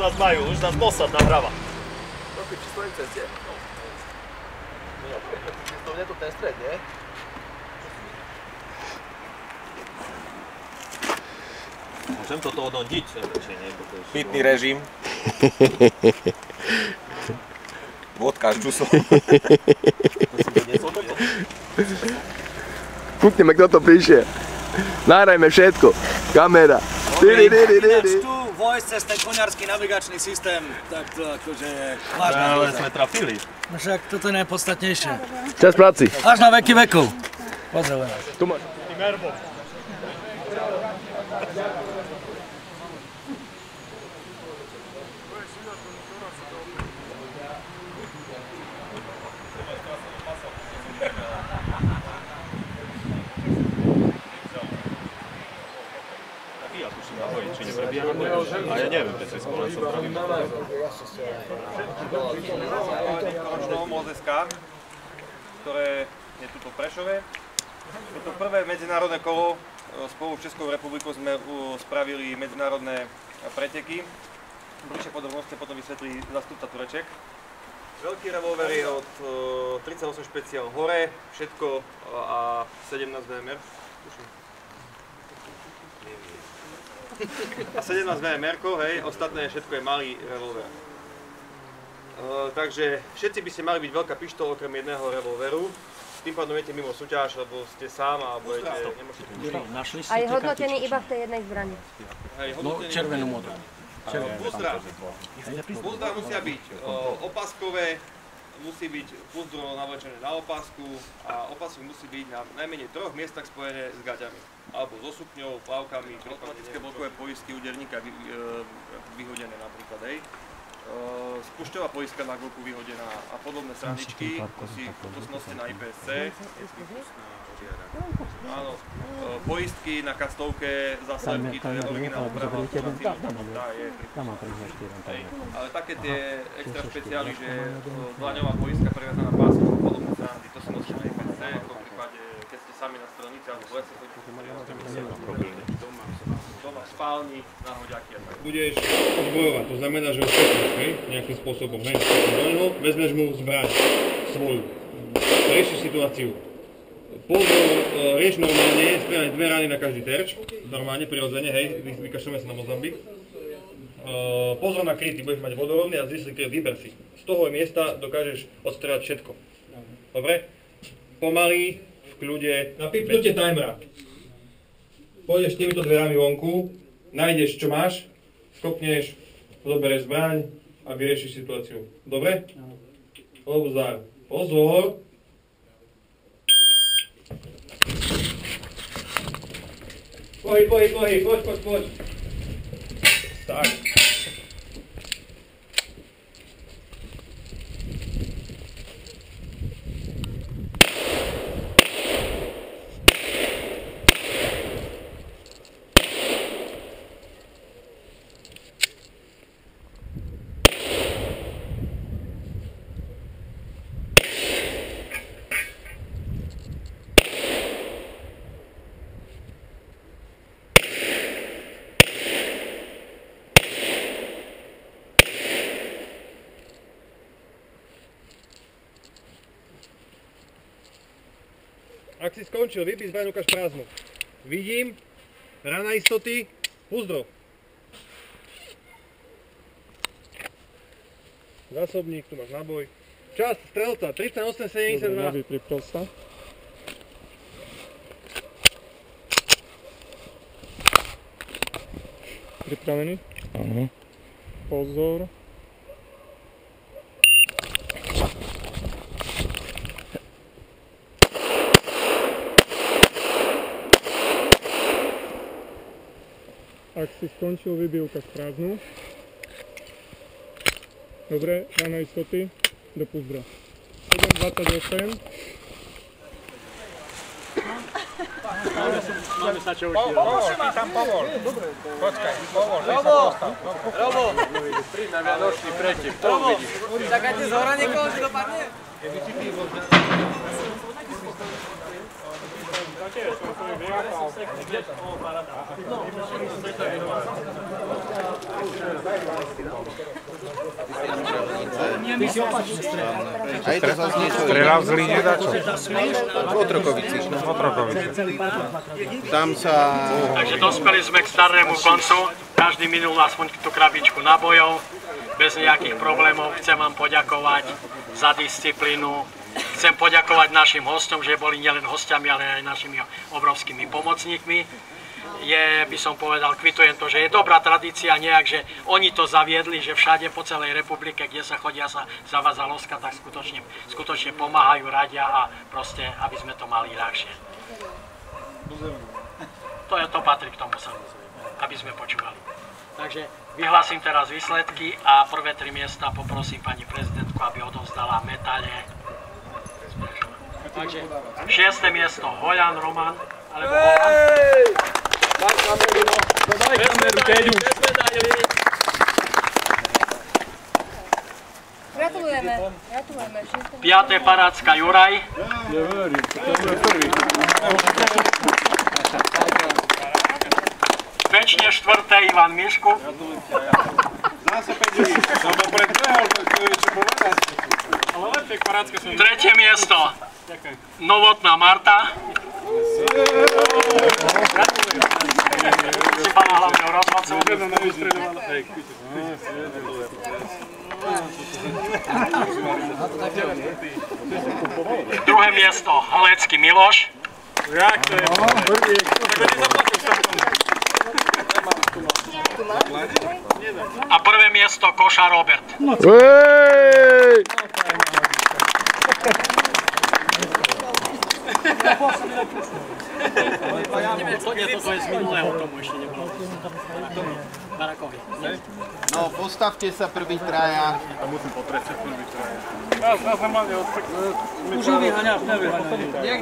nás majú, už nás posad nahráva. Trochu, či stojím v ceste? To nie je tu ten stred, nie? Môžem toto odhodiť, či nie? Pitný režim. Vodka s džusom. Kúkneme, kto to píše. Nahrajme všetko. Kamera. Ináč tu vojsť cez ten koňarský navigačný systém, tak to akože vážna ale doza. sme trafili. No však toto je najpodstatnejšie. Čas práci. Až na veky vekov. Pozdravujem. Tu máš. Či neprebieha na boji? A ja neviem, keď si skôr som pravým. Mozeska, ktoré je tu v Prešove. Je to prvé medzinárodné kolo. Spolu s Českou republikou sme spravili medzinárodné preteky. Bližšie podrobnosti potom vysvetlí zastupca Tureček. Veľký revolver je od 38 špeciál hore, všetko a 17 VMR. A 17 VMR-ko, hej, ostatné všetko je malý revolver. Takže všetci by ste mali byť veľká pištol okrem jedného revolveru. Tým pádom viete mimo súťaž, lebo ste sám a nemôžete... A je hodnotený iba v tej jednej zbrani. No, červenú modrú. Púzdra musia byť opaskové, musí byť púzdro navlečené na opasku a opasok musí byť na najmenej 3 miestach spojené s gaťami. Alebo so sukňou, plavkami, automatické blokové poistky úderníka vyhodené napríklad, hej. Spúšťová poistka na glku vyhodená a podobné srandičky, to noste na IPSC. Áno, poistky na kastovke, zástavky, to je originál oprava, tá je ale také tie extra špeciály, že dlaňová poistka previazaná páskou a podobné srandy, to si nosia na IPSC, ako v prípade, keď ste sami na strelnici alebo v lese, doma v spálni, na hoďaky a tak. Budeš odbojovať, to znamená, že ho stretneš, hej, nejakým spôsobom, hej, vezmeš mu zbraň svoju, riešiš situáciu. Pozor, rieš normálne, strieľať 2 rány na každý terč, normálne, prirodzene, hej, vykašľame sa na Mozambik. Pozor na kryty, budeš mať vodorovný a zistí kryt, vyber si. Z toho miesta dokážeš odstrieľať všetko. Dobre? Pomaly, v kľude, na pipnutie timera. Pôjdeš týmito dverami vonku, nájdeš čo máš, skopneš, zoberieš zbraň a vyriešiš situáciu. Dobre? Obzor. Pozor! Poď. Tak. Ak si skončil, vypí zbraň, ukáž prázdnu. Vidím, rana istoty, púzdro. Zásobník, tu máš náboj. Čas strelca, 38,72. Priprav sa. Pripravený? Áno. Pozor. Ak si skončil, vybij ukáž prázdnu. Dobre, rána istoty, do púzdra. 7,28. Máme sa čo už Tam povol. Počkaj, povol. Robo! Príď na vianočný pretek, to uvidíš. Čakáte z hora niekoho, že dopadne? Strelal v Zlíne, dačo? V Otrokoviciach. Tam sa... Takže dospeli sme k starému koncu. Každý minul aspoň tú krabičku nabojov. Bez nejakých problémov. Chcem vám poďakovať za disciplínu. Chcem poďakovať našim hostom, že boli nielen hostiami, ale aj našimi obrovskými pomocníkmi. By som povedal, kvitujem to, že je dobrá tradícia nejak, že oni to zaviedli, že všade po celej republike, kde sa chodia sa zavádza loska, tak skutočne pomáhajú, radia a proste, aby sme to mali ľahšie. To patrí k tomu samozrejme, aby sme počúvali. Takže vyhlásim teraz výsledky a prvé 3 miesta poprosím pani prezidentku, aby odovzdala medale. Takže 6. miesto Hojan Roman, alebo Holan. Daj kameru, keď už. Gratulujeme. 5. Parácka Juraj. Večne 4. Ivan Mišku. Zase 5 ľudí. Lebo predbehol, to je čo povedať. Ale lepšie k Parácke som... 3. miesto Novotná Marta. Si pána hlavného rozhodcu. Druhé miesto Halecký Miloš. A prvé miesto Koša Robert. Toto je z minulého, tomu ešte nebolo. Barakovi. No, postavte sa prvý traja. A musím potrečať prvý traja. Nás normálne odpekne. Už nevyháňaš.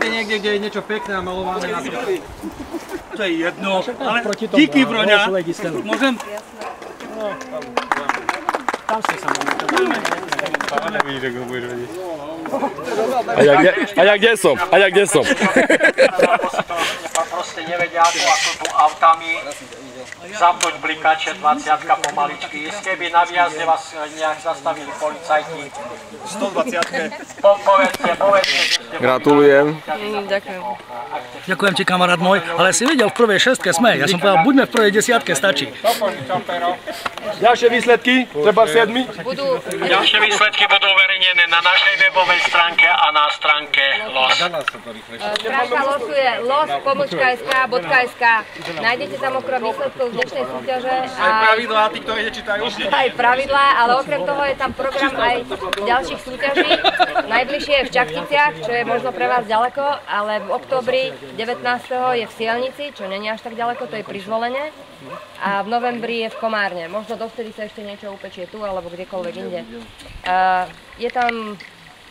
Niekde, kde je niečo pekné a malované na to. To je jedno, ale díky, Broňa. Môžem? Tam ste sa mohli. Nevidíš, ako budeš vedieť. A ja kde som? Proste nevedia, ako tu autami zapnúť blikače, 20-ka pomaličky. Keby na výjazde vás nejak zastavili policajti. 120-ke. Povedzte, že ste... Gratulujem. Ďakujem. Ďakujem ti, kamarát môj, ale si videl, v prvej 6-ke sme. Ja som povedal, buďme v prvej 10-ke, stačí. Ďalšie výsledky, treba 7. Ďalšie výsledky budú uverejnené na našej webovej stránke a na stránke LOS. Stránka LOSu je los.sk.sk. Nájdete tam okrem výsledkov z dnešnej súťaže. Aj pravidlá, tí, ktorí nečítajú. Aj pravidlá, ale okrem toho je tam program aj ďalších súťaží. Najbližšie je v Čakticiach, čo je možno pre vás ďaleko, ale v októbri 19. je v Sielnici, čo nie je až tak ďaleko, to je pri Zvolene. A v novembri je v Komárne. Možno dovtedy sa ešte niečo upečie tu alebo kdekoľvek inde. Je tam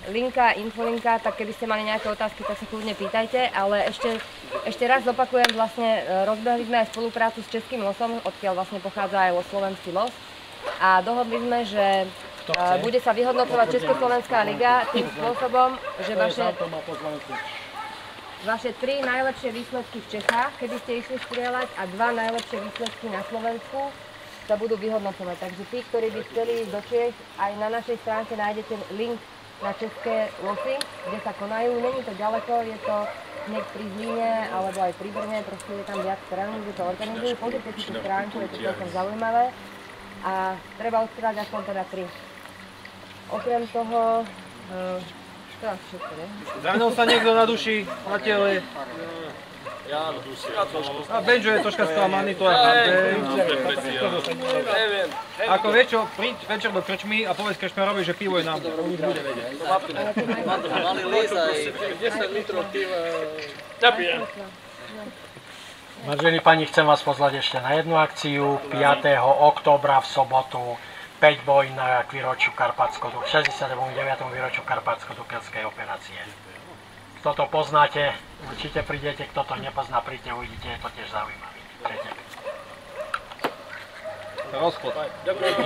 linka, infolinka, tak keby ste mali nejaké otázky, tak sa kľudne pýtajte, ale ešte raz opakujem, vlastne rozbehli sme aj spoluprácu s Českým losom, odkiaľ vlastne pochádza aj Slovenský los. A dohodli sme, že bude sa vyhodnocovať Československá liga tým spôsobom, že vaše 3 najlepšie výsledky v Čechách, kedy ste išli strieľať, a 2 najlepšie výsledky na Slovensku sa budú vyhodnocovať. Takže tí, ktorí by chceli ísť do Čiech, aj na našej stránke nájdete link na České losy, kde sa konajú. Není to ďaleko, je to hneď pri Zlíne alebo aj pri Brne, proste je tam viac strán, kde to organizujú. Pozrite si tú stránku, je to celkom zaujímavé a treba odstrieľať aspoň teda 3. Okrem toho, to je všetko, ne? Za mnou sa niekto naduší na tele. Ja na duši. A Benjo je troška sklamaný, to je neviem. Ako vieš čo, príď večer do krčmy a povedz krčmerovi, že pivo je nám. On už bude vedieť. Mali líz aj 10 litrov piva. Napijem. Vážení pani, chcem vás pozvať ešte na jednu akciu 5. októbra v sobotu 5 boj na výročiu 69. výročiu Karpatsko-Dukelskej operácie. Kto to poznáte, určite prídete, kto to nepozná, príďte, uvidíte, je to tiež zaujímavé. Rozchod. Ďakujem.